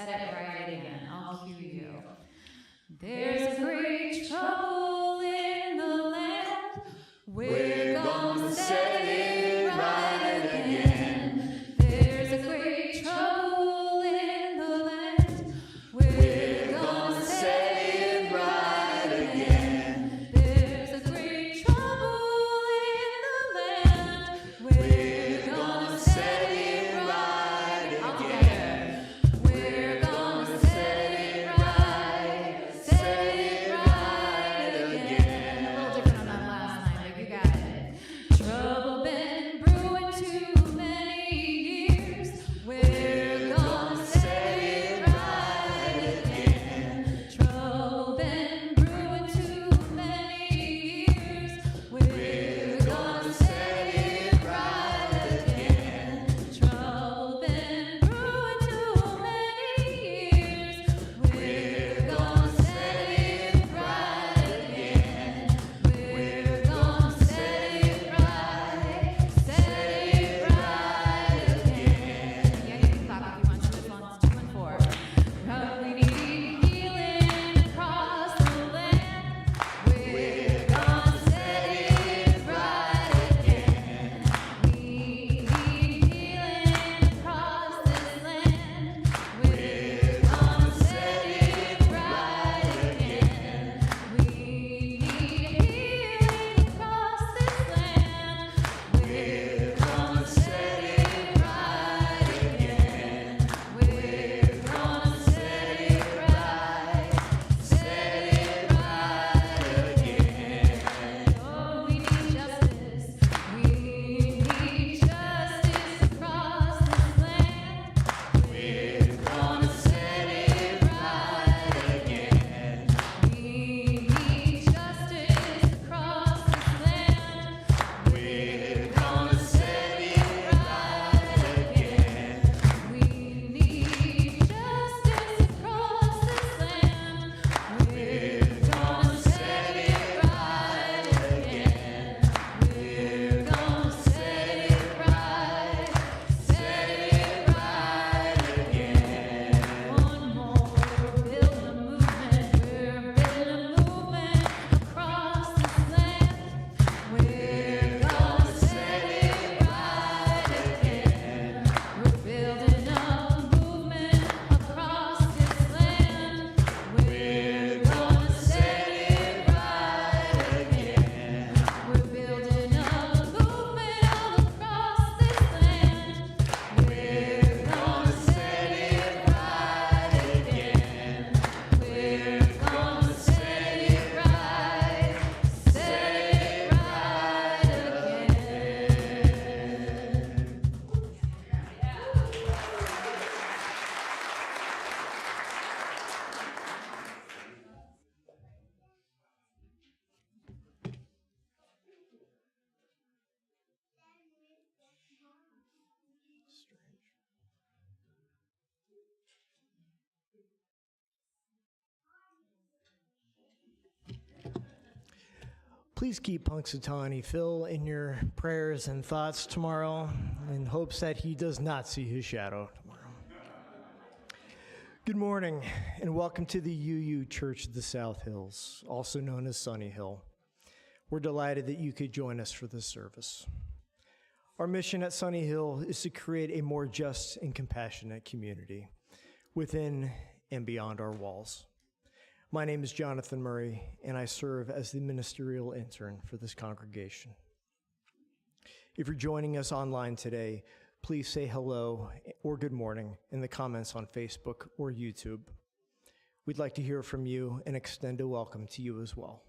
set it right again. I'll cue you. There's a great trouble in the land. We're gonna set it right again. There's a great trouble in the land. We're gonna set it right again. There's a great trouble in the land. We're gonna set it right again. We're gonna set it right again. A little different on that last line, but you got it. Trouble been brewing too many years. We're gonna set it right again. Trouble been brewing too many years. We're gonna set it right again. Trouble been brewing too many years. We're gonna set it right again. We're gonna set it right again. Yeah, you can clap if you want to. This one's 2 and 4. We need healing across the land. We're gonna set it right again. We need healing across this land. We're gonna set it right again. We need healing across this land. We're gonna set it right again. We're gonna set it right again. Oh, we need justice. We need justice across this land. We're gonna set it right again. We need justice across this land. We're gonna set it right again. We need justice across this land. We're gonna set it right again. We're gonna set it right again. One more, we're building a movement. We're building a movement across this land. We're gonna set it right again. We're building a movement across this land. We're gonna set it right again. We're building a movement across this land. We're gonna set it right again. We're gonna set it right again. Please keep Punxsutawney Phil in your prayers and thoughts tomorrow in hopes that he does not see his shadow tomorrow. Good morning and welcome to the UU Church of the South Hills, also known as Sunnyhill. We're delighted that you could join us for this service. Our mission at Sunnyhill is to create a more just and compassionate community within and beyond our walls. My name is Jonathan Murray, and I serve as the ministerial intern for this congregation. If you're joining us online today, please say hello or good morning in the comments on Facebook or YouTube. We'd like to hear from you and extend a welcome to you as well.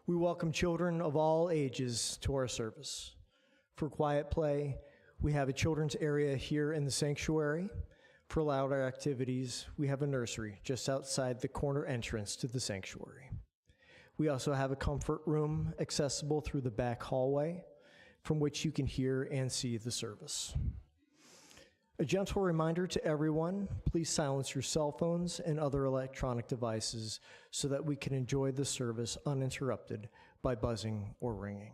We welcome children of all ages to our service. For quiet play, we have a children's area here in the sanctuary. For louder activities, we have a nursery just outside the corner entrance to the sanctuary. We also have a comfort room accessible through the back hallway from which you can hear and see the service. A gentle reminder to everyone, please silence your cell phones and other electronic devices so that we can enjoy the service uninterrupted by buzzing or ringing.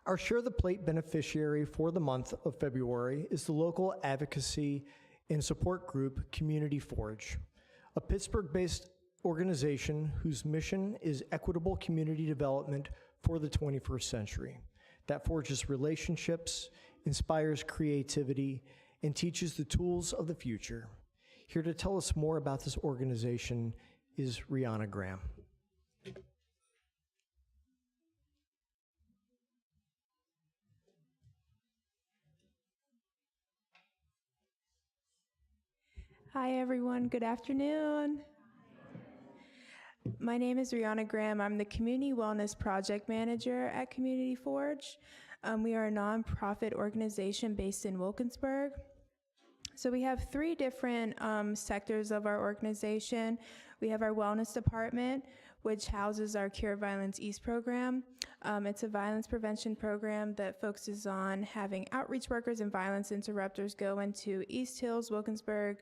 Our Share the Plate beneficiary for the month of February is the local advocacy and support group Community Forge, a Pittsburgh-based organization whose mission is equitable community development for the 21st century that forges relationships, inspires creativity, and teaches the tools of the future. Here to tell us more about this organization is Rihanna Graham. Hi, everyone. Good afternoon. My name is Rihanna Graham. I'm the Community Wellness Project Manager at Community Forge. We are a nonprofit organization based in Wilkinsburg. So we have three different sectors of our organization. We have our wellness department, which houses our Cure Violence East program. It's a violence prevention program that focuses on having outreach workers and violence interrupters go into East Hills, Wilkinsburg,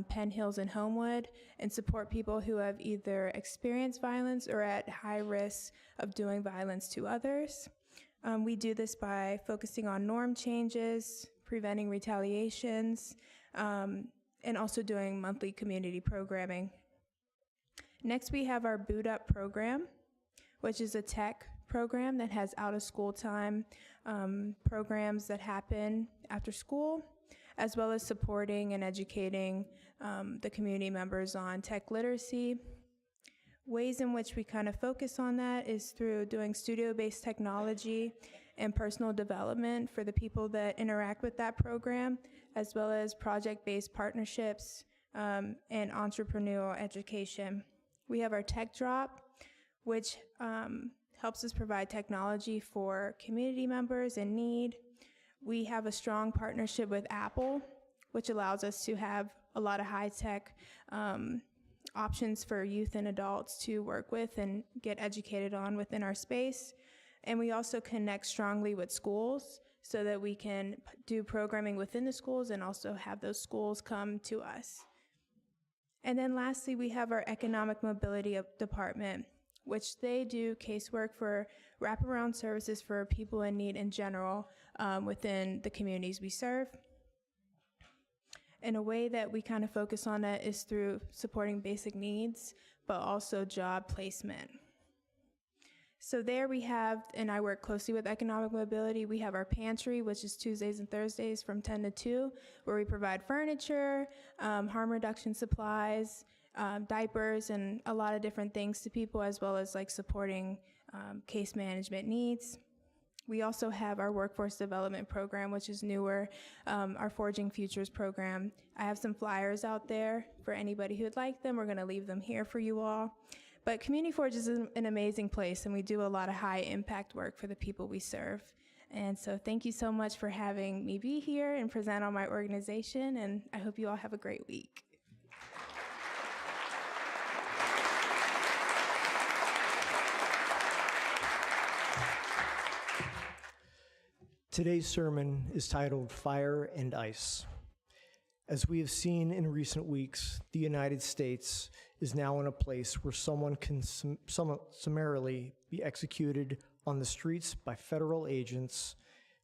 Penn Hills, and Homewood, and support people who have either experienced violence or at high risk of doing violence to others. We do this by focusing on norm changes, preventing retaliations, and also doing monthly community programming. Next, we have our Boot Up program, which is a tech program that has out-of-school time programs that happen after school, as well as supporting and educating the community members on tech literacy. Ways in which we kind of focus on that is through doing studio-based technology and personal development for the people that interact with that program, as well as project-based partnerships and entrepreneurial education. We have our Tech Drop, which helps us provide technology for community members in need. We have a strong partnership with Apple, which allows us to have a lot of high-tech options for youth and adults to work with and get educated on within our space. And we also connect strongly with schools so that we can do programming within the schools and also have those schools come to us. And then lastly, we have our economic mobility department, which they do casework for wraparound services for people in need in general within the communities we serve. And a way that we kind of focus on that is through supporting basic needs, but also job placement. So there we have, and I work closely with economic mobility, we have our pantry, which is Tuesdays and Thursdays from 10 to 2, where we provide furniture, harm reduction supplies, diapers, and a lot of different things to people, as well as like supporting case management needs. We also have our workforce development program, which is newer, our Forging Futures program. I have some flyers out there for anybody who would like them. We're gonna leave them here for you all. But Community Forge is an amazing place, and we do a lot of high impact work for the people we serve. And so thank you so much for having me be here and present on my organization, and I hope you all have a great week. Today's sermon is titled Fire and Ice. As we have seen in recent weeks, the United States is now in a place where someone can summarily be executed on the streets by federal agents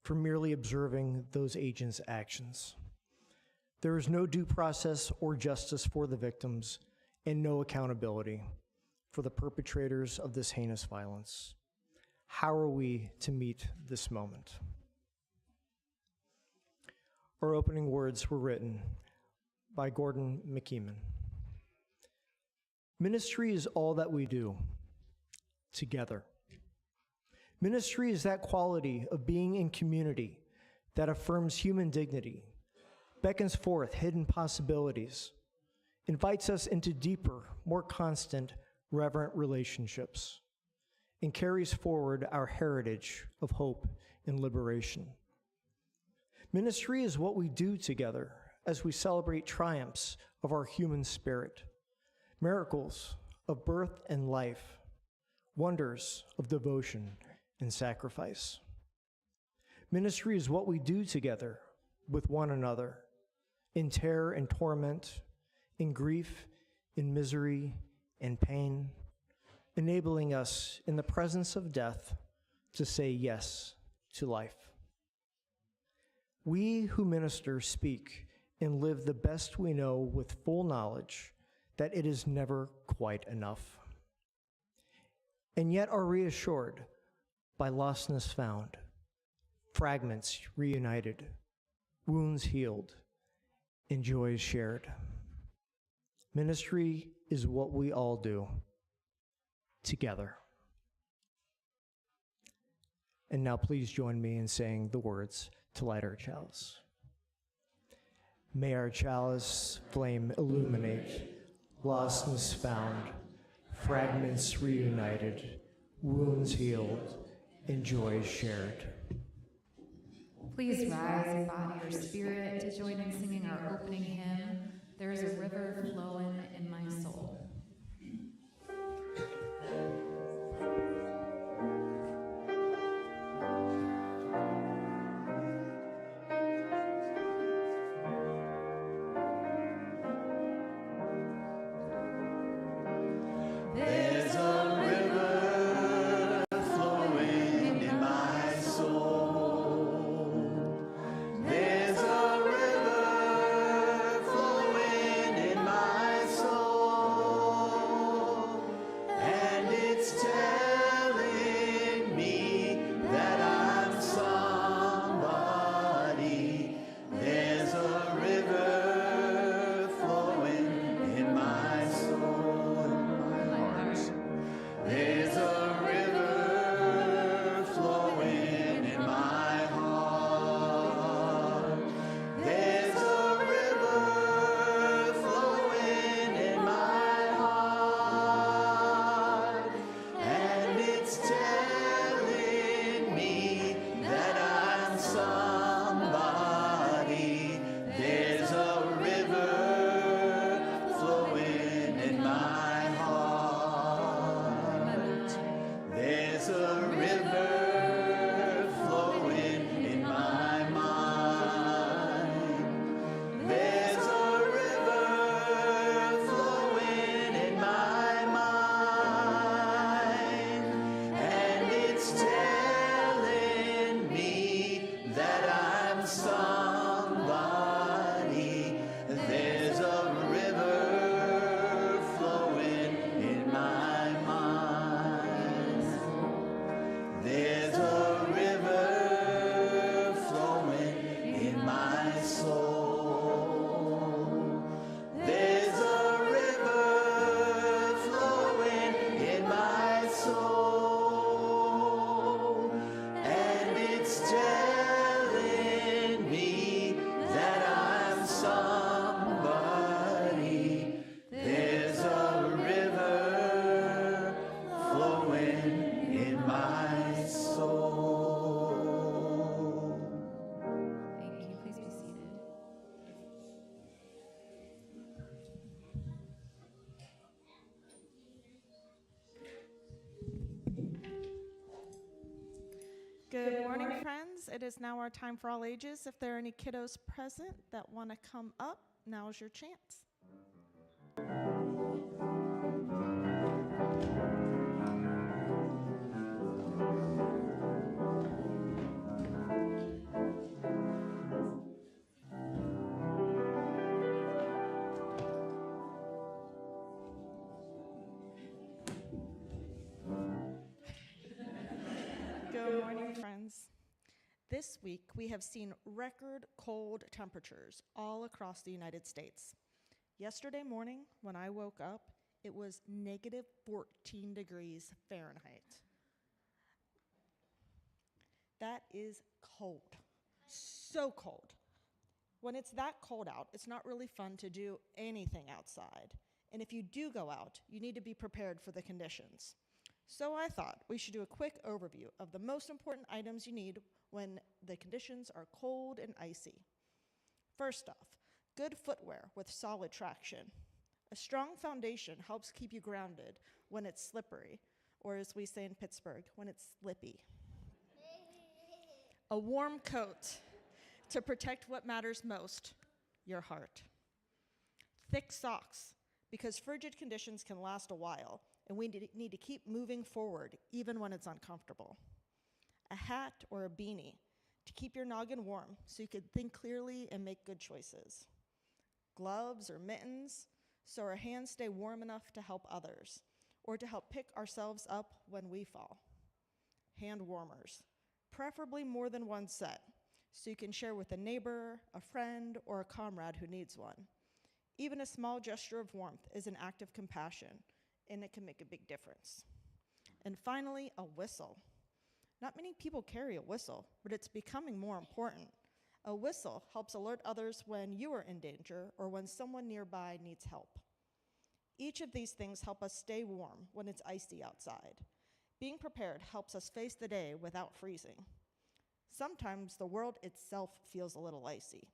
for merely observing those agents' actions. There is no due process or justice for the victims and no accountability for the perpetrators of this heinous violence. How are we to meet this moment? Our opening words were written by Gordon McKeeman. Ministry is all that we do together. Ministry is that quality of being in community that affirms human dignity, beckons forth hidden possibilities, invites us into deeper, more constant, reverent relationships, and carries forward our heritage of hope and liberation. Ministry is what we do together as we celebrate triumphs of our human spirit, miracles of birth and life, wonders of devotion and sacrifice. Ministry is what we do together with one another in terror and torment, in grief, in misery and pain, enabling us in the presence of death to say yes to life. We who minister speak and live the best we know with full knowledge that it is never quite enough, and yet are reassured by lostness found, fragments reunited, wounds healed, and joys shared. Ministry is what we all do together. And now please join me in saying the words to light our chalice. May our chalice flame illuminate, lostness found, fragments reunited, wounds healed, and joys shared. Please rise in body or spirit to join in singing our opening hymn, There is a River Flowing in My Soul. There's a river flowing in my soul. There's a river flowing in my soul. And it's telling me that I'm somebody. There's a river flowing in my soul. There's a river flowing in my heart. There's a river flowing in my heart. And it's telling me that I'm somebody. There's a river flowing in my heart. There's a river flowing in my mind. There's a river flowing in my mind. And it's telling me that I'm somebody. There's a river flowing in my mind. There's a river flowing in my soul. There's a river flowing in my soul. And it's telling me that I'm somebody. There's a river flowing in my soul. Thank you. Please be seated. Good morning, friends. It is now our time for all ages. If there are any kiddos present that want to come up, now's your chance. Good morning, friends. This week, we have seen record cold temperatures all across the United States. Yesterday morning, when I woke up, it was negative 14 degrees Fahrenheit. That is cold, so cold. When it's that cold out, it's not really fun to do anything outside. And if you do go out, you need to be prepared for the conditions. So I thought we should do a quick overview of the most important items you need when the conditions are cold and icy. First off, good footwear with solid traction. A strong foundation helps keep you grounded when it's slippery, or as we say in Pittsburgh, when it's slippy. A warm coat to protect what matters most, your heart. Thick socks, because frigid conditions can last a while, and we need to keep moving forward even when it's uncomfortable. A hat or a beanie to keep your noggin warm so you can think clearly and make good choices. gloves or mittens, so our hands stay warm enough to help others, or to help pick ourselves up when we fall. Hand warmers, preferably more than one set, so you can share with a neighbor, a friend, or a comrade who needs one. Even a small gesture of warmth is an act of compassion, and it can make a big difference. And finally, a whistle. Not many people carry a whistle, but it's becoming more important. A whistle helps alert others when you are in danger or when someone nearby needs help. Each of these things help us stay warm when it's icy outside. Being prepared helps us face the day without freezing. Sometimes the world itself feels a little icy,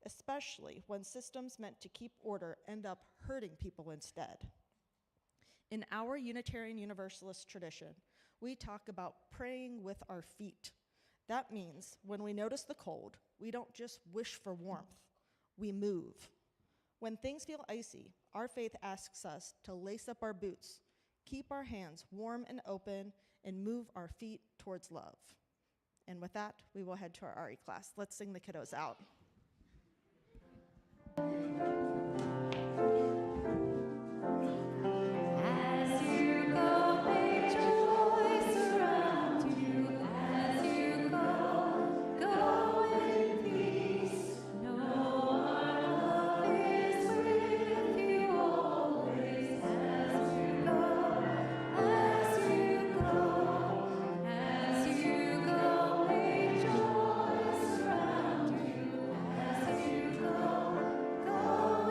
especially when systems meant to keep order end up hurting people instead. In our Unitarian Universalist tradition, we talk about praying with our feet. That means when we notice the cold, we don't just wish for warmth, we move. When things feel icy, our faith asks us to lace up our boots, keep our hands warm and open, and move our feet towards love. And with that, we will head to our RE class. Let's sing the kiddos out. As you go, may joy surround you. As you go in peace. Know our love is with you always. As you go, may joy surround you. As you go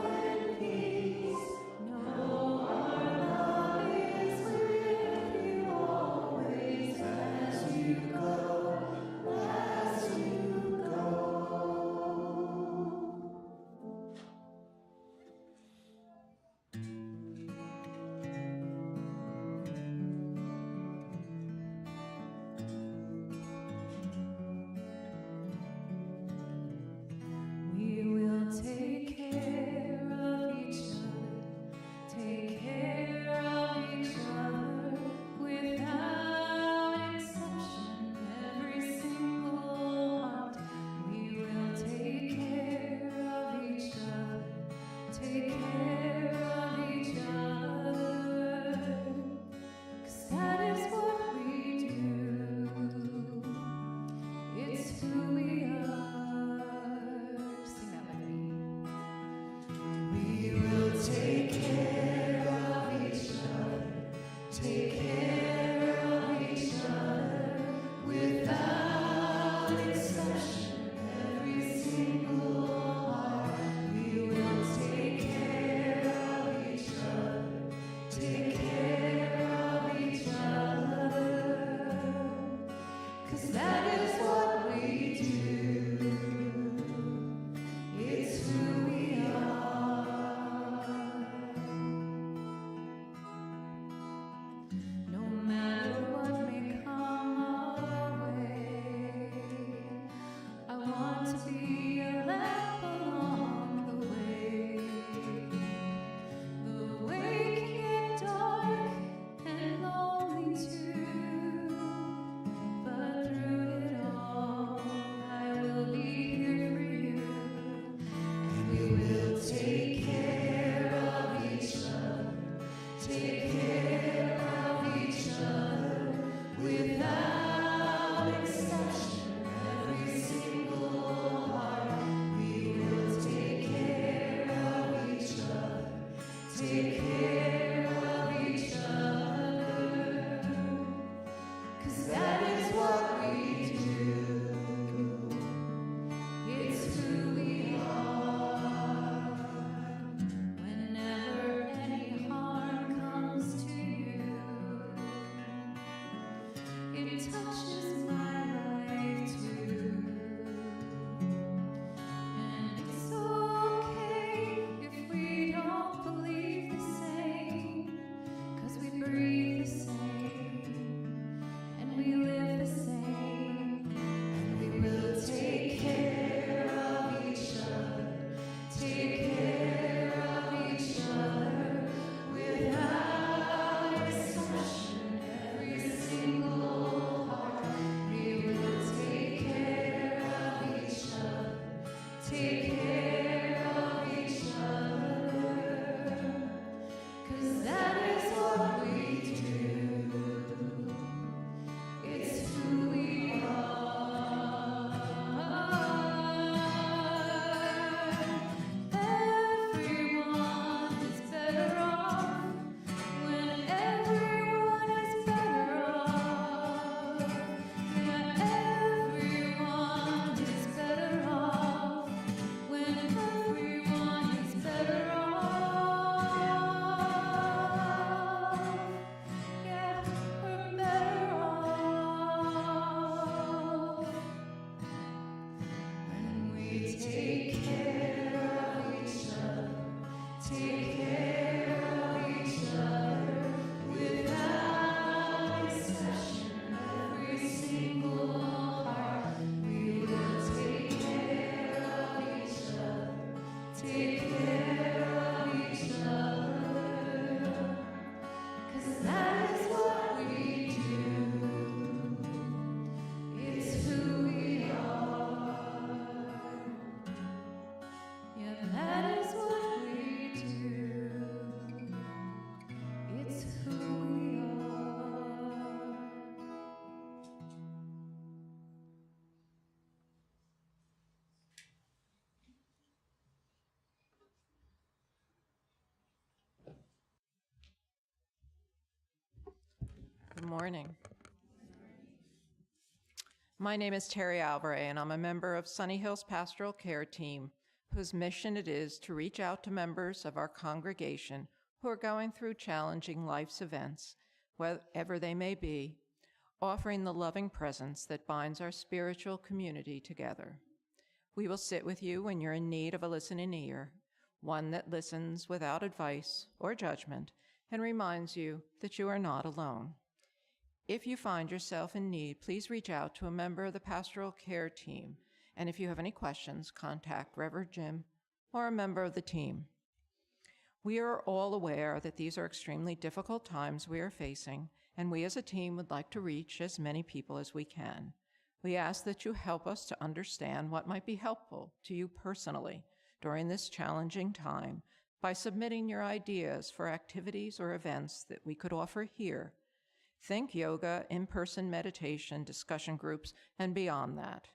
in peace. Know our love is with you always. As you go, as you go. We will take care of each other, take care of each other without exception. Every single heart, we will take care of each other, take care of each other. 'Cause that is what we do. It's who we are. Sing that with me. We will take care of each other, take care of each other without exception. Every single heart, we will take care Good morning. My name is Terry Alvarez, and I'm a member of Sunnyhill's Pastoral Care Team, whose mission it is to reach out to members of our congregation who are going through challenging life's events, wherever they may be, offering the loving presence that binds our spiritual community together. We will sit with you when you're in need of a listening ear, one that listens without advice or judgment and reminds you that you are not alone. If you find yourself in need, please reach out to a member of the pastoral care team. And if you have any questions, contact Reverend Jim or a member of the team. We are all aware that these are extremely difficult times we are facing, and we as a team would like to reach as many people as we can. We ask that you help us to understand what might be helpful to you personally during this challenging time by submitting your ideas for activities or events that we could offer here. Think yoga, in-person meditation, discussion groups, and beyond that.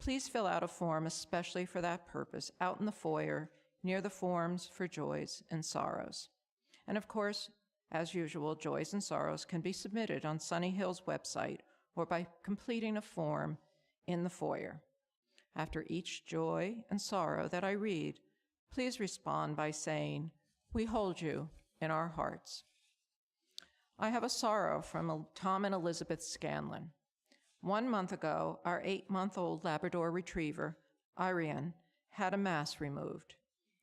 Please fill out a form especially for that purpose out in the foyer near the forms for joys and sorrows. And of course, as usual, joys and sorrows can be submitted on Sunnyhill's website or by completing a form in the foyer. After each joy and sorrow that I read, please respond by saying, "We hold you in our hearts." I have a sorrow from Tom and Elizabeth Scanlon. 1 month ago, our 8-month-old Labrador Retriever, Ariane, had a mass removed.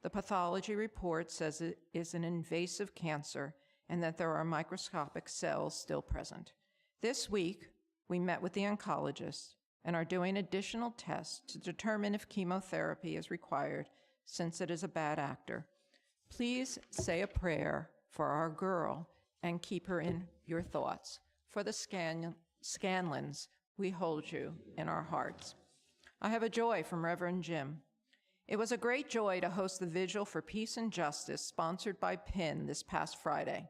The pathology report says it is an invasive cancer and that there are microscopic cells still present. This week, we met with the oncologist and are doing additional tests to determine if chemotherapy is required since it is a bad actor. Please say a prayer for our girl and keep her in your thoughts. For the Scanlons, we hold you in our hearts. I have a joy from Reverend Jim. It was a great joy to host the Vigil for Peace and Justice sponsored by PIN this past Friday.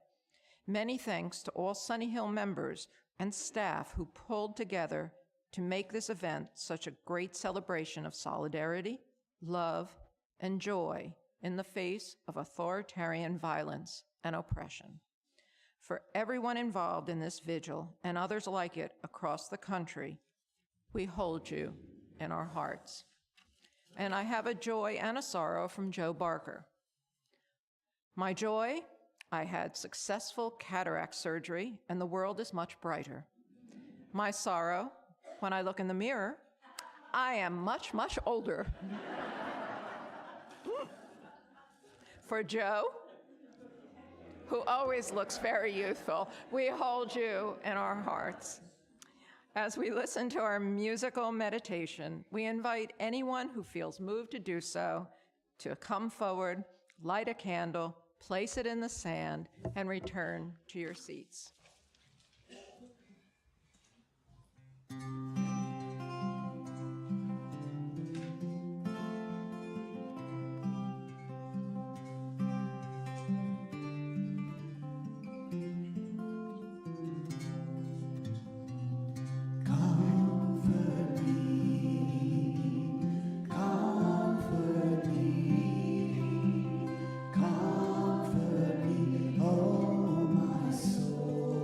Many thanks to all Sunnyhill members and staff who pulled together to make this event such a great celebration of solidarity, love, and joy in the face of authoritarian violence and oppression. For everyone involved in this vigil and others like it across the country, we hold you in our hearts. And I have a joy and a sorrow from Joe Barker. My joy, I had successful cataract surgery and the world is much brighter. My sorrow, when I look in the mirror, I am much, much older. For Joe, who always looks very youthful, we hold you in our hearts. As we listen to our musical meditation, we invite anyone who feels moved to do so to come forward, light a candle, place it in the sand, and return to your seats. Comfort me, oh my soul.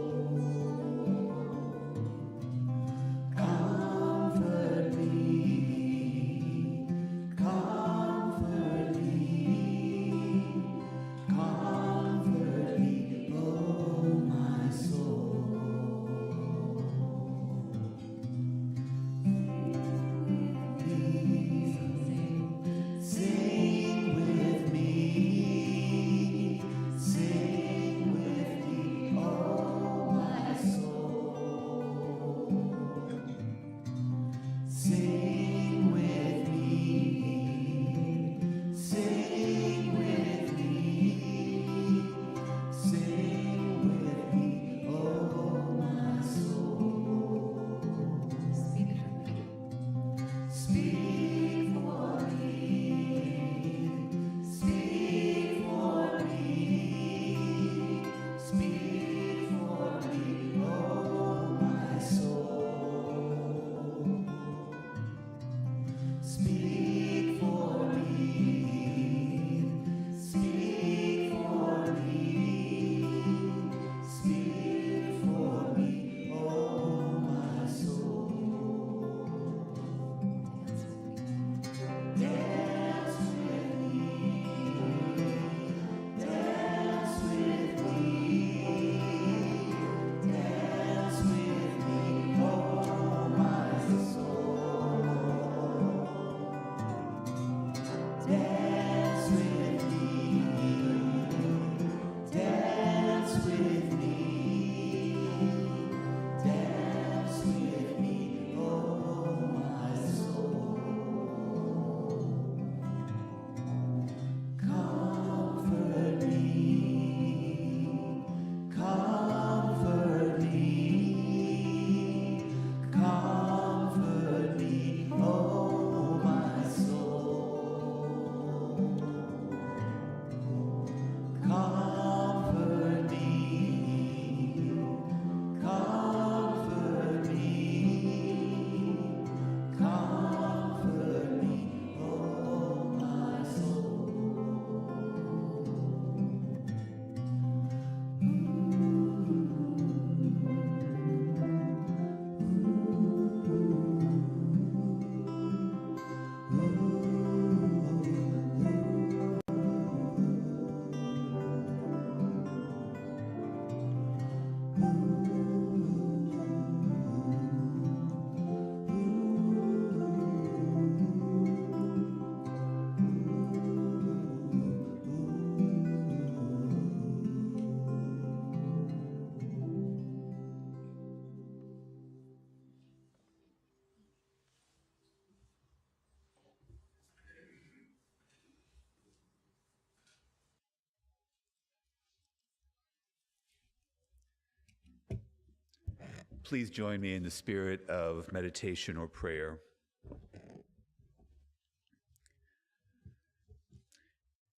Please join me in the spirit of meditation or prayer.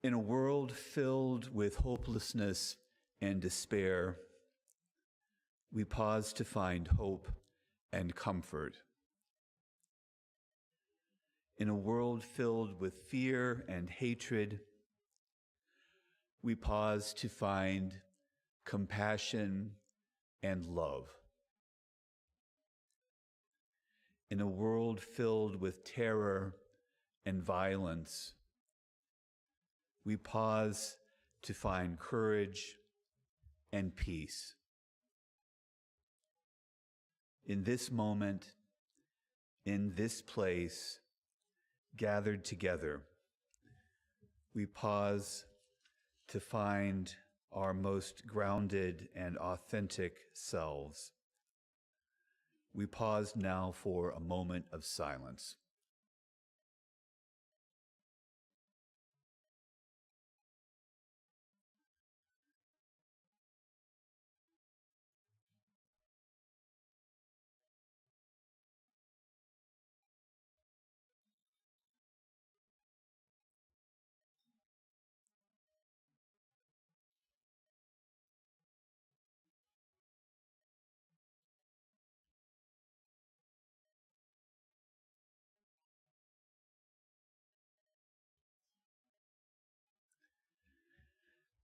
In a world filled with hopelessness and despair, we pause to find hope and comfort. In a world filled with fear and hatred, we pause to find compassion and love. In a world filled with terror and violence, we pause to find courage and peace. In this moment, in this place, gathered together, we pause to find our most grounded and authentic selves. We pause now for a moment of silence.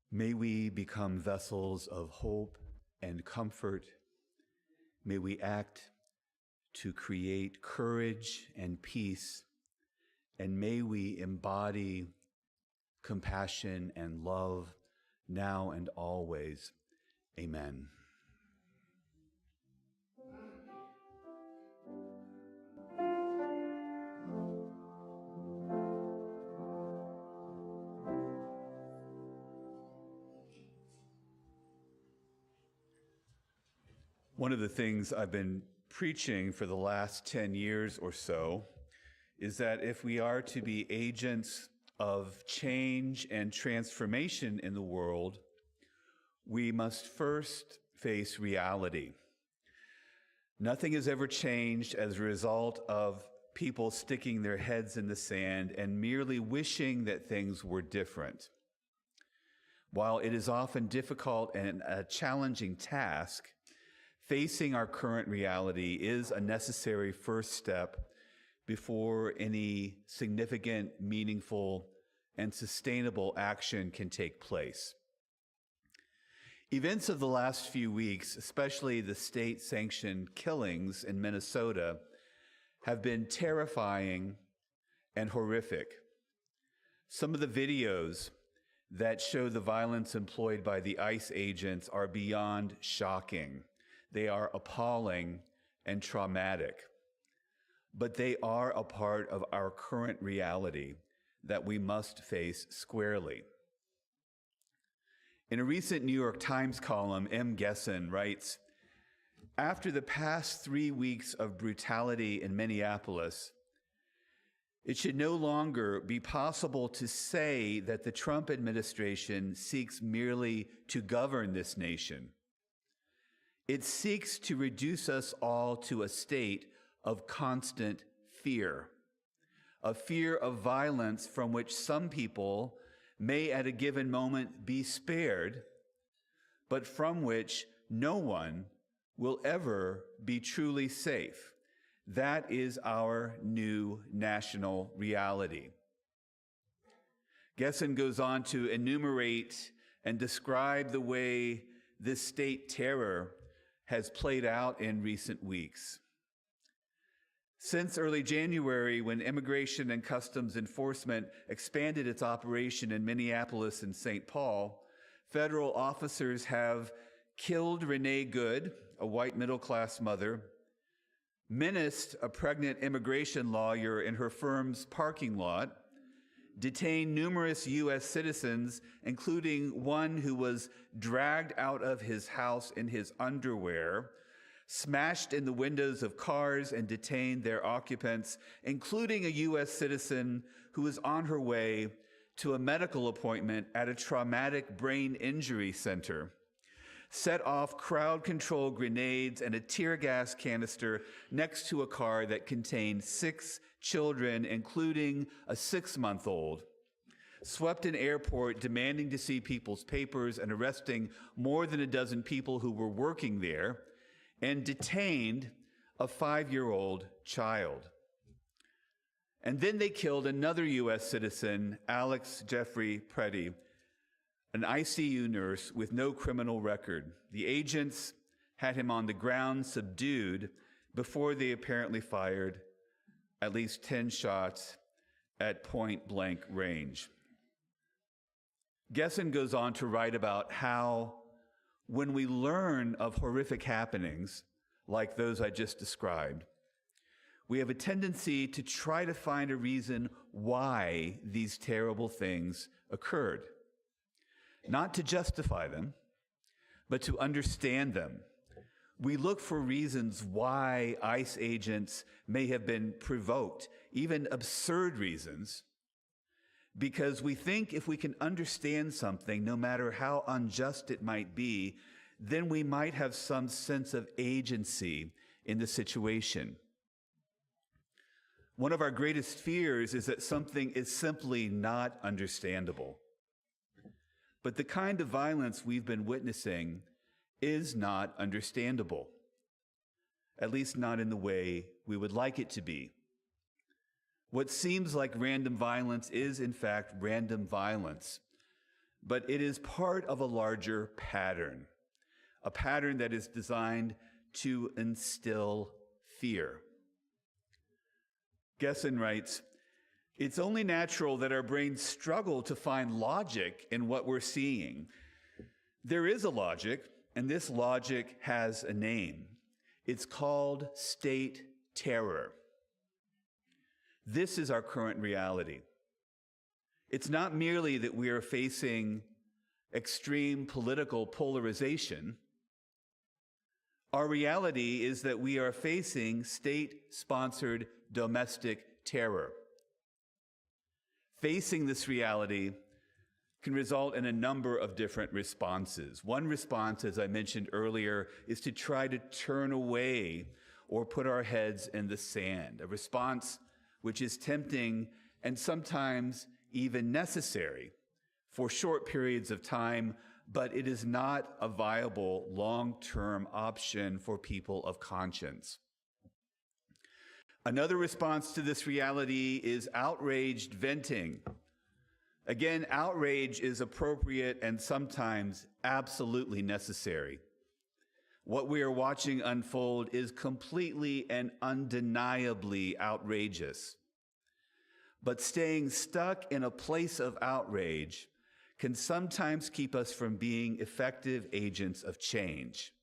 May we become vessels of hope and comfort. May we act to create courage and peace, and may we embody compassion and love now and always. Amen. One of the things I've been preaching for the last 10 years or so is that if we are to be agents of change and transformation in the world, we must first face reality. Nothing has ever changed as a result of people sticking their heads in the sand and merely wishing that things were different. While it is often difficult and a challenging task, facing our current reality is a necessary first step before any significant, meaningful, and sustainable action can take place. Events of the last few weeks, especially the state-sanctioned killings in Minnesota, have been terrifying and horrific. Some of the videos that show the violence employed by the ICE agents are beyond shocking. They are appalling and traumatic, but they are a part of our current reality that we must face squarely. In a recent New York Times column, M. Gesson writes, "After the past 3 weeks of brutality in Minneapolis, it should no longer be possible to say that the Trump administration seeks merely to govern this nation. It seeks to reduce us all to a state of constant fear, a fear of violence from which some people may at a given moment be spared, but from which no one will ever be truly safe. That is our new national reality." Gesson goes on to enumerate and describe the way this state terror has played out in recent weeks. Since early January, when Immigration and Customs Enforcement expanded its operation in Minneapolis and St. Paul, federal officers have killed Renee Good, a white middle-class mother, menaced a pregnant immigration lawyer in her firm's parking lot, detained numerous U.S. citizens, including one who was dragged out of his house in his underwear, smashed in the windows of cars and detained their occupants, including a U.S. citizen who was on her way to a medical appointment at a traumatic brain injury center. set off crowd-control grenades and a tear gas canister next to a car that contained 6 children, including a 6-month-old, swept an airport demanding to see people's papers and arresting more than a dozen people who were working there, and detained a 5-year-old child. And then they killed another U.S. citizen, Alex Jeffrey Preddy, an ICU nurse with no criminal record. The agents had him on the ground, subdued, before they apparently fired at least 10 shots at point-blank range. Gesson goes on to write about how, when we learn of horrific happenings like those I just described, we have a tendency to try to find a reason why these terrible things occurred. Not to justify them, but to understand them. We look for reasons why ICE agents may have been provoked, even absurd reasons, because we think if we can understand something, no matter how unjust it might be, then we might have some sense of agency in the situation. One of our greatest fears is that something is simply not understandable. But the kind of violence we've been witnessing is not understandable, at least not in the way we would like it to be. What seems like random violence is, in fact, random violence, but it is part of a larger pattern, a pattern that is designed to instill fear. Gesson writes, "It's only natural that our brains struggle to find logic in what we're seeing. There is a logic, and this logic has a name. It's called state terror. This is our current reality. It's not merely that we are facing extreme political polarization. Our reality is that we are facing state-sponsored domestic terror. Facing this reality can result in a number of different responses. One response, as I mentioned earlier, is to try to turn away or put our heads in the sand, a response which is tempting and sometimes even necessary for short periods of time, but it is not a viable long-term option for people of conscience. Another response to this reality is outraged venting. Again, outrage is appropriate and sometimes absolutely necessary. What we are watching unfold is completely and undeniably outrageous. But staying stuck in a place of outrage can sometimes keep us from being effective agents of change.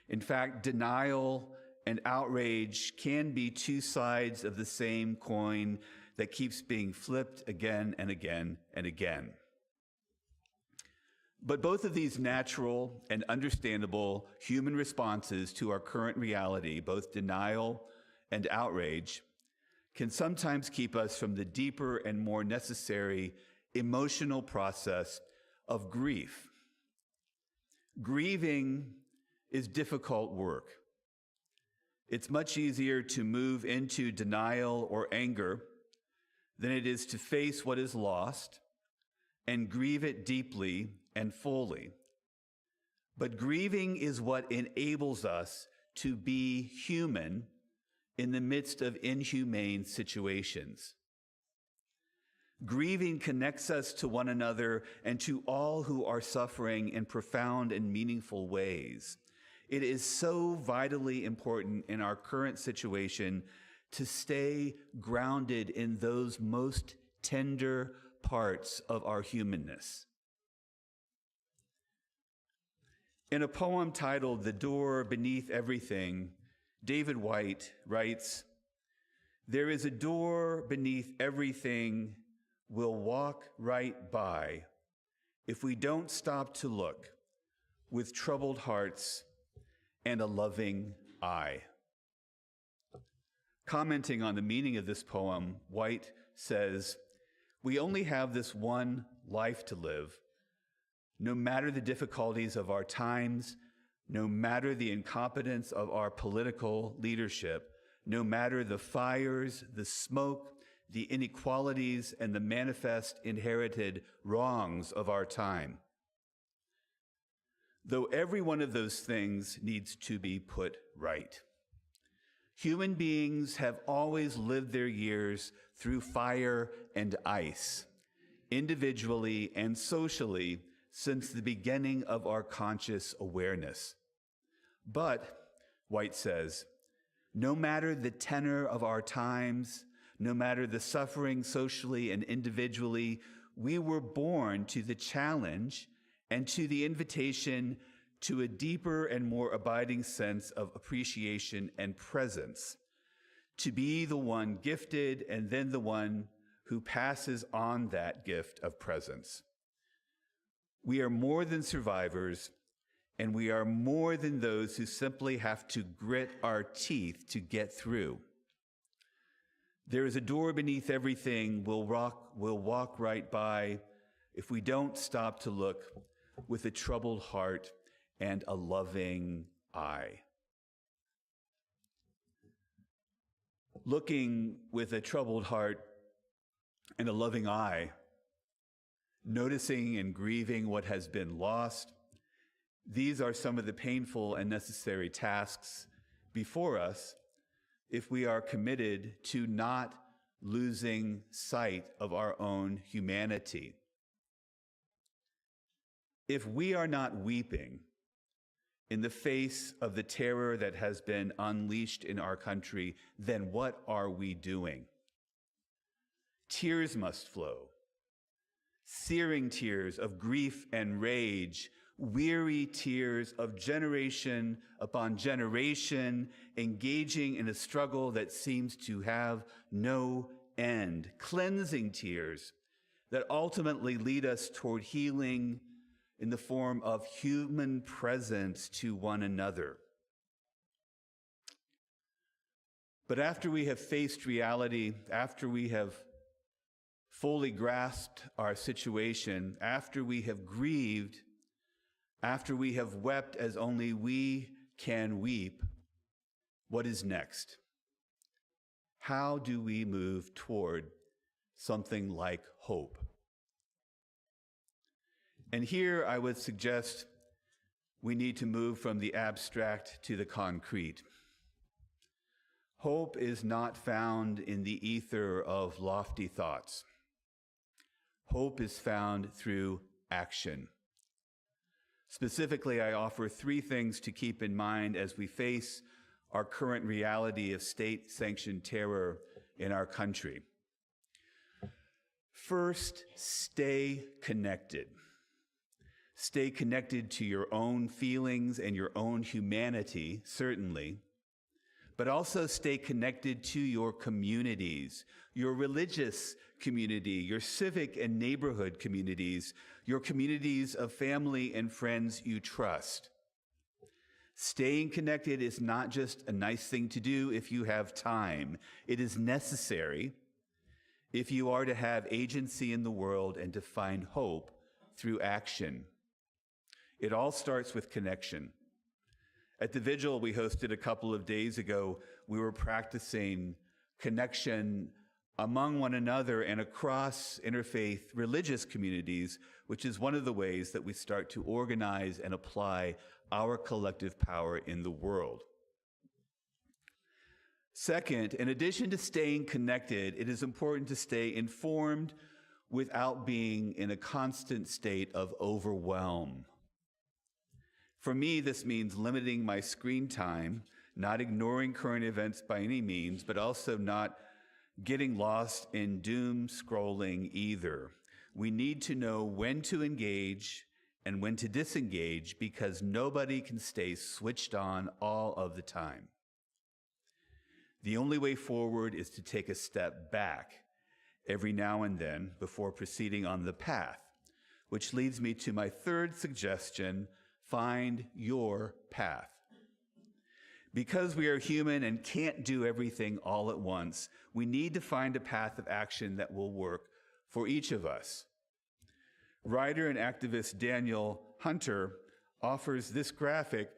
In fact, denial and outrage can be two sides of the same coin that keeps being flipped again and again and again. But both of these natural and understandable human responses to our current reality, both denial and outrage, can sometimes keep us from the deeper and more necessary emotional process of grief. Grieving is difficult work. It's much easier to move into denial or anger than it is to face what is lost and grieve it deeply and fully. But grieving is what enables us to be human in the midst of inhumane situations. Grieving connects us to one another and to all who are suffering in profound and meaningful ways. It is so vitally important in our current situation to stay grounded in those most tender parts of our humanness. In a poem titled "The Door Beneath Everything," David White writes, "There is a door beneath everything we'll walk right by if we don't stop to look with troubled hearts and a loving eye." Commenting on the meaning of this poem, White says, "We only have this one life to live. no matter the difficulties of our times, no matter the incompetence of our political leadership, no matter the fires, the smoke, the inequalities, and the manifest inherited wrongs of our time. Though every one of those things needs to be put right. Human beings have always lived their years through fire and ice, individually and socially, since the beginning of our conscious awareness. But, White says, no matter the tenor of our times, no matter the suffering socially and individually, we were born to the challenge and to the invitation to a deeper and more abiding sense of appreciation and presence, to be the one gifted and then the one who passes on that gift of presence. We are more than survivors, and we are more than those who simply have to grit our teeth to get through. There is a door beneath everything we'll walk right by if we don't stop to look with a troubled heart and a loving eye. Looking with a troubled heart and a loving eye, noticing and grieving what has been lost, these are some of the painful and necessary tasks before us if we are committed to not losing sight of our own humanity. If we are not weeping in the face of the terror that has been unleashed in our country, then what are we doing? Tears must flow, searing tears of grief and rage, weary tears of generation upon generation, engaging in a struggle that seems to have no end, cleansing tears that ultimately lead us toward healing in the form of human presence to one another. But after we have faced reality, after we have fully grasped our situation, after we have grieved, after we have wept as only we can weep, what is next? How do we move toward something like hope? And here I would suggest we need to move from the abstract to the concrete. Hope is not found in the ether of lofty thoughts. Hope is found through action. Specifically, I offer 3 things to keep in mind as we face our current reality of state-sanctioned terror in our country. First, stay connected. Stay connected to your own feelings and your own humanity, certainly, but also stay connected to your communities, your religious community, your civic and neighborhood communities, your communities of family and friends you trust. Staying connected is not just a nice thing to do if you have time. It is necessary if you are to have agency in the world and to find hope through action. It all starts with connection. At the vigil we hosted a couple of days ago, we were practicing connection among one another and across interfaith religious communities, which is one of the ways that we start to organize and apply our collective power in the world. Second, in addition to staying connected, it is important to stay informed without being in a constant state of overwhelm. For me, this means limiting my screen time, not ignoring current events by any means, but also not getting lost in doom scrolling either. We need to know when to engage and when to disengage because nobody can stay switched on all of the time. The only way forward is to take a step back every now and then before proceeding on the path, which leads me to my 3rd suggestion: find your path. Because we are human and can't do everything all at once, we need to find a path of action that will work for each of us. writer and activist Daniel Hunter offers this graphic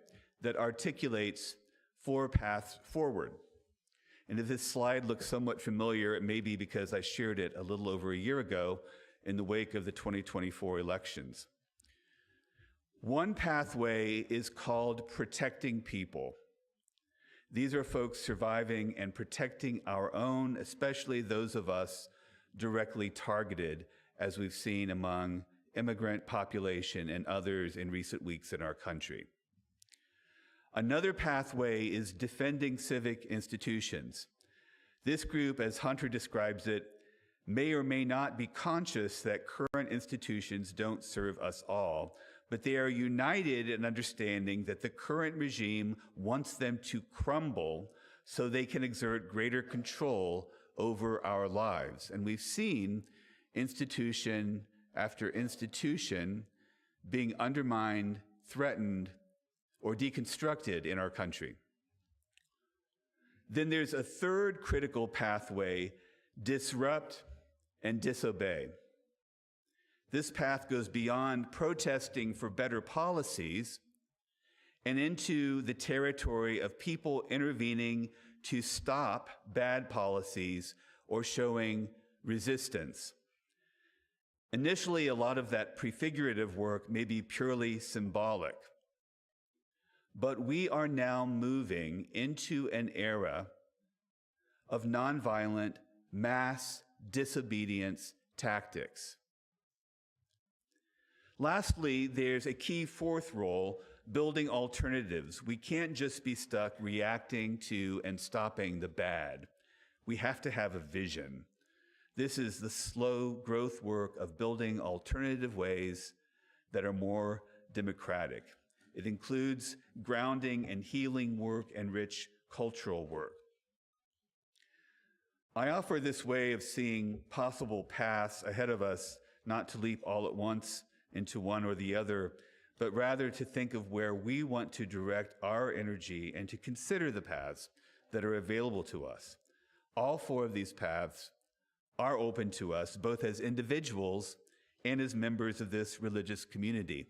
that articulates 4 paths forward. And if this slide looks somewhat familiar, it may be because I shared it a little over a year ago in the wake of the 2024 elections. One pathway is called protecting people. These are folks surviving and protecting our own, especially those of us directly targeted, as we've seen among immigrant population and others in recent weeks in our country. Another pathway is defending civic institutions. This group, as Hunter describes it, may or may not be conscious that current institutions don't serve us all, but they are united in understanding that the current regime wants them to crumble so they can exert greater control over our lives. And we've seen institution after institution being undermined, threatened, or deconstructed in our country. Then there's a third critical pathway: disrupt and disobey. This path goes beyond protesting for better policies and into the territory of people intervening to stop bad policies or showing resistance. Initially, a lot of that prefigurative work may be purely symbolic, but we are now moving into an era of nonviolent mass disobedience tactics. Lastly, there's a key fourth role: building alternatives. We can't just be stuck reacting to and stopping the bad. We have to have a vision. This is the slow growth work of building alternative ways that are more democratic. It includes grounding and healing work and rich cultural work. I offer this way of seeing possible paths ahead of us, not to leap all at once into one or the other, but rather to think of where we want to direct our energy and to consider the paths that are available to us. All 4 of these paths are open to us, both as individuals and as members of this religious community.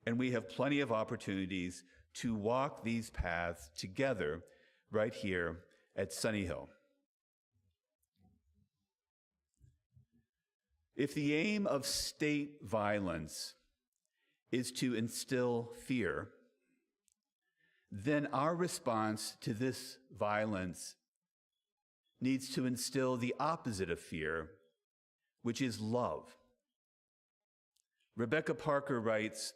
And we have plenty of opportunities to walk these paths together right here at Sunnyhill. If the aim of state violence is to instill fear, then our response to this violence needs to instill the opposite of fear, which is love. Rebecca Parker writes,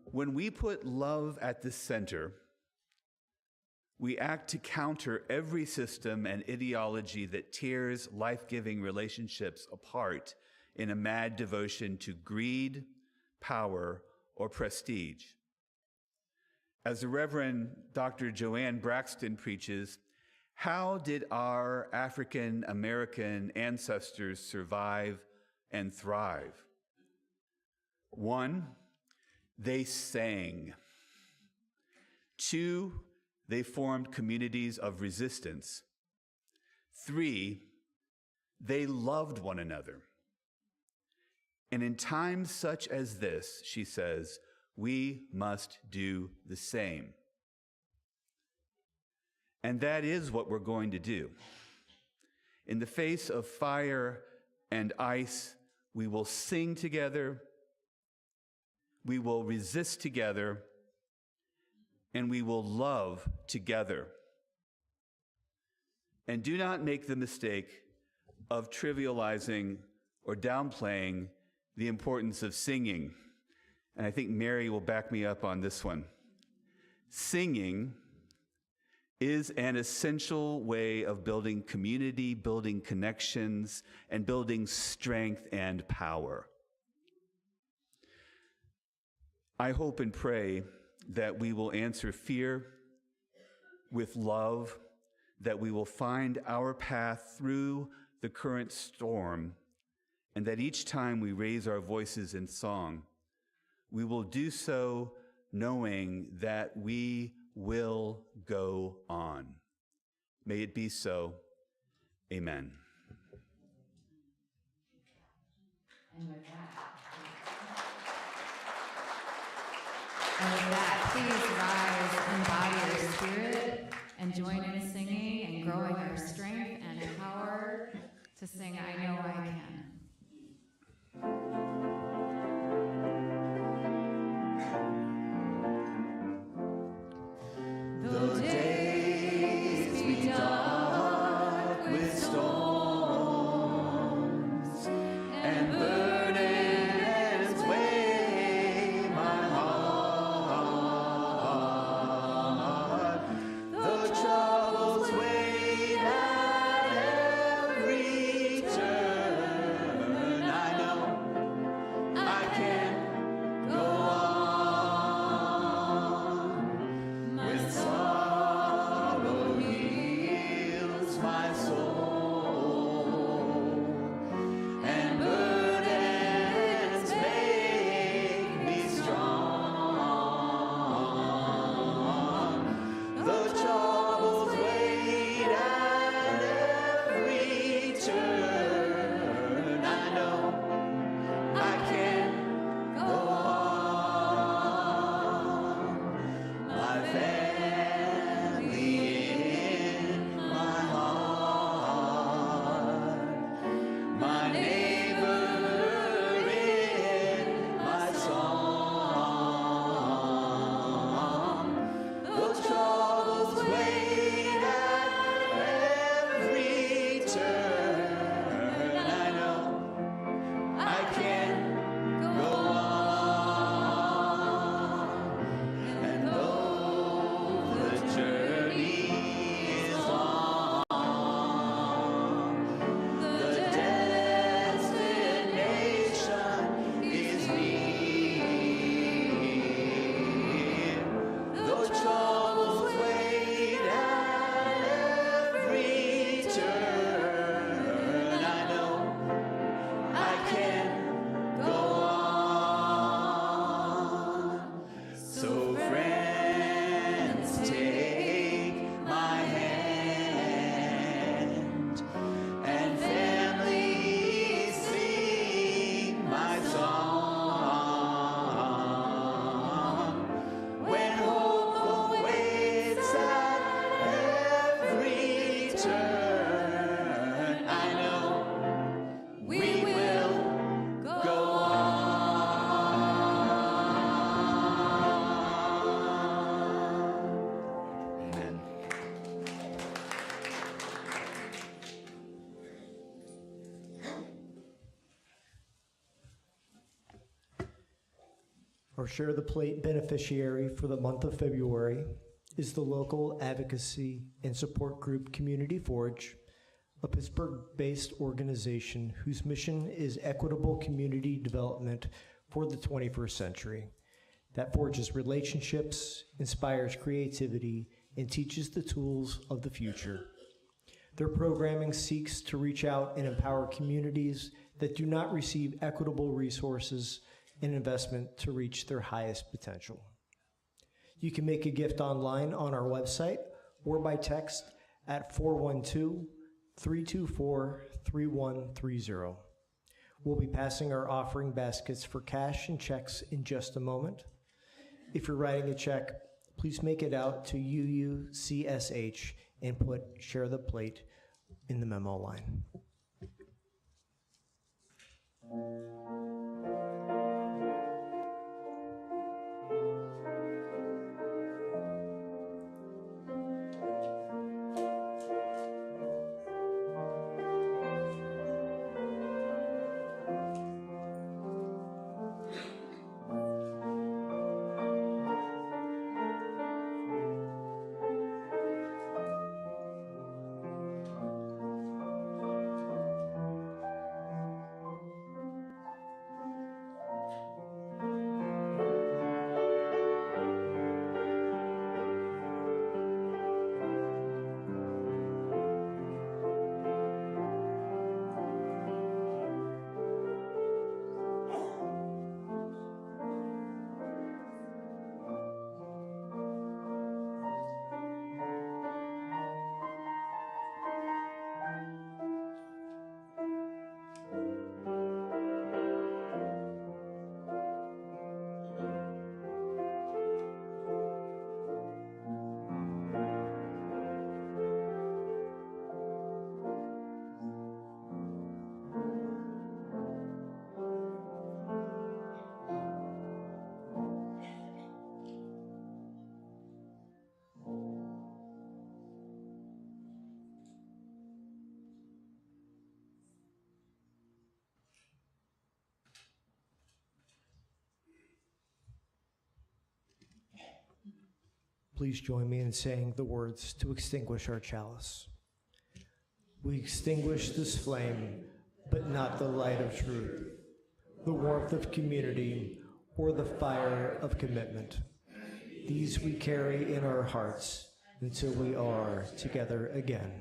"When we put love at the center, we act to counter every system and ideology that tears life-giving relationships apart in a mad devotion to greed, power, or prestige." As the Reverend Dr. Joanne Braxton preaches, how did our African American ancestors survive and thrive? 1, they sang. 2, they formed communities of resistance. 3, they loved one another. And in times such as this, she says, we must do the same. And that is what we're going to do. In the face of fire and ice, we will sing together, we will resist together, and we will love together. And do not make the mistake of trivializing or downplaying the importance of singing. And I think Mary will back me up on this one. Singing is an essential way of building community, building connections, and building strength and power. I hope and pray that we will answer fear with love, that we will find our path through the current storm, and that each time we raise our voices in song, we will do so knowing that we will go on. May it be so. Amen. And with that, And with that, please rise and body your spirit and join in singing and growing our strength and power to sing I Know I Can. Though days be dark with storms and burdens weigh my heart, though troubles wait at every turn, I know I can go on. My sorrow heals my soul, and burdens make me strong. Though troubles wait at every turn, I know I can go on. My family in my heart, my neighbor in my song. Though troubles wait at every turn, I know I can go on. And though the journey is long, the destination is near. Though troubles wait at every turn, I know I can go on. So friends, take my hand, and family, sing my song. When hope awaits at every turn, I know we will go on. Amen. Our Share the Plate beneficiary for the month of February is the local advocacy and support group Community Forge, a Pittsburgh-based organization whose mission is equitable community development for the 21st century that forges relationships, inspires creativity, and teaches the tools of the future. Their programming seeks to reach out and empower communities that do not receive equitable resources and investment to reach their highest potential. You can make a gift online on our website or by text at 412-324-3130. We'll be passing our offering baskets for cash and checks in just a moment. If you're writing a check, please make it out to UUCSH and put Share the Plate in the memo line. please join me in saying the words to extinguish our chalice. We extinguish this flame, but not the light of truth, the warmth of community, or the fire of commitment. These we carry in our hearts until we are together again.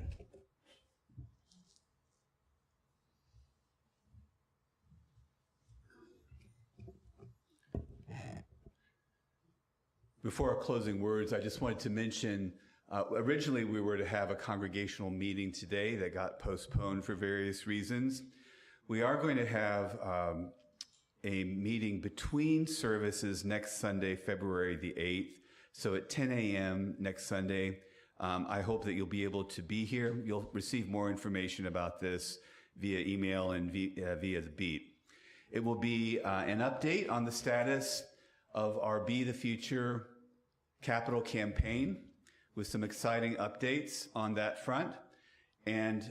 Before our closing words, I just wanted to mention, originally we were to have a congregational meeting today that got postponed for various reasons. We are going to have a meeting between services next Sunday, February the 8th, so at 10 a.m. next Sunday. I hope that you'll be able to be here. You'll receive more information about this via email and via the Beat. It will be an update on the status of our Be the Future capital campaign with some exciting updates on that front, and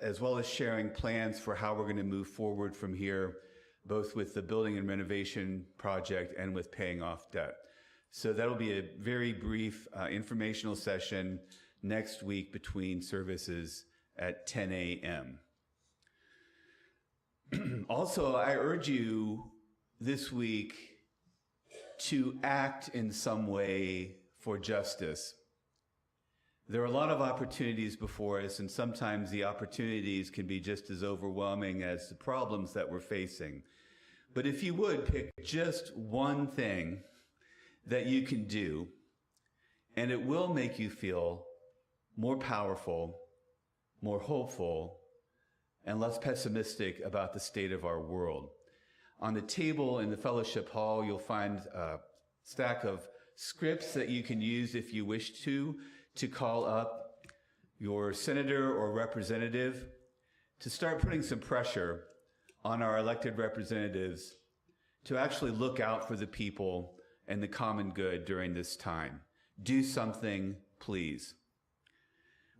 as well as sharing plans for how we're going to move forward from here, both with the building and renovation project and with paying off debt. So that'll be a very brief informational session next week between services at 10 a.m. Also, I urge you this week to act in some way for justice. There are a lot of opportunities before us, and sometimes the opportunities can be just as overwhelming as the problems that we're facing. But if you would pick just one thing that you can do, and it will make you feel more powerful, more hopeful, and less pessimistic about the state of our world. On the table in the fellowship hall, you'll find a stack of scripts that you can use if you wish to call up your senator or representative to start putting some pressure on our elected representatives to actually look out for the people and the common good during this time. Do something, please.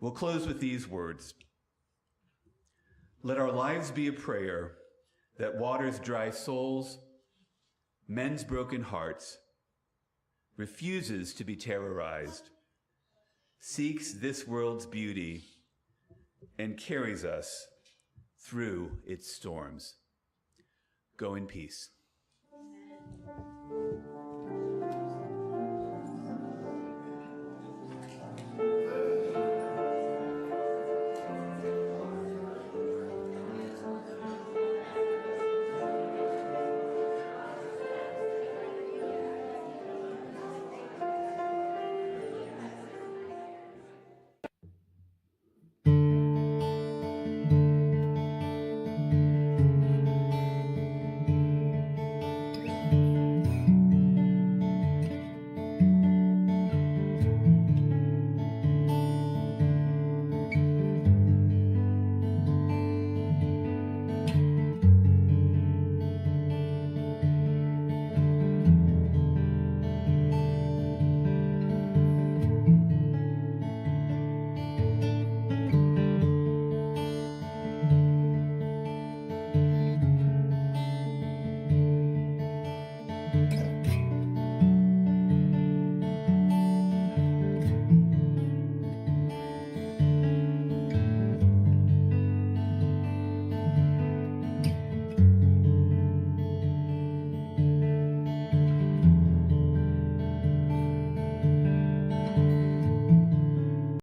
We'll close with these words. Let our lives be a prayer that waters dry souls, mends broken hearts, refuses to be terrorized, seeks this world's beauty, and carries us through its storms. Go in peace.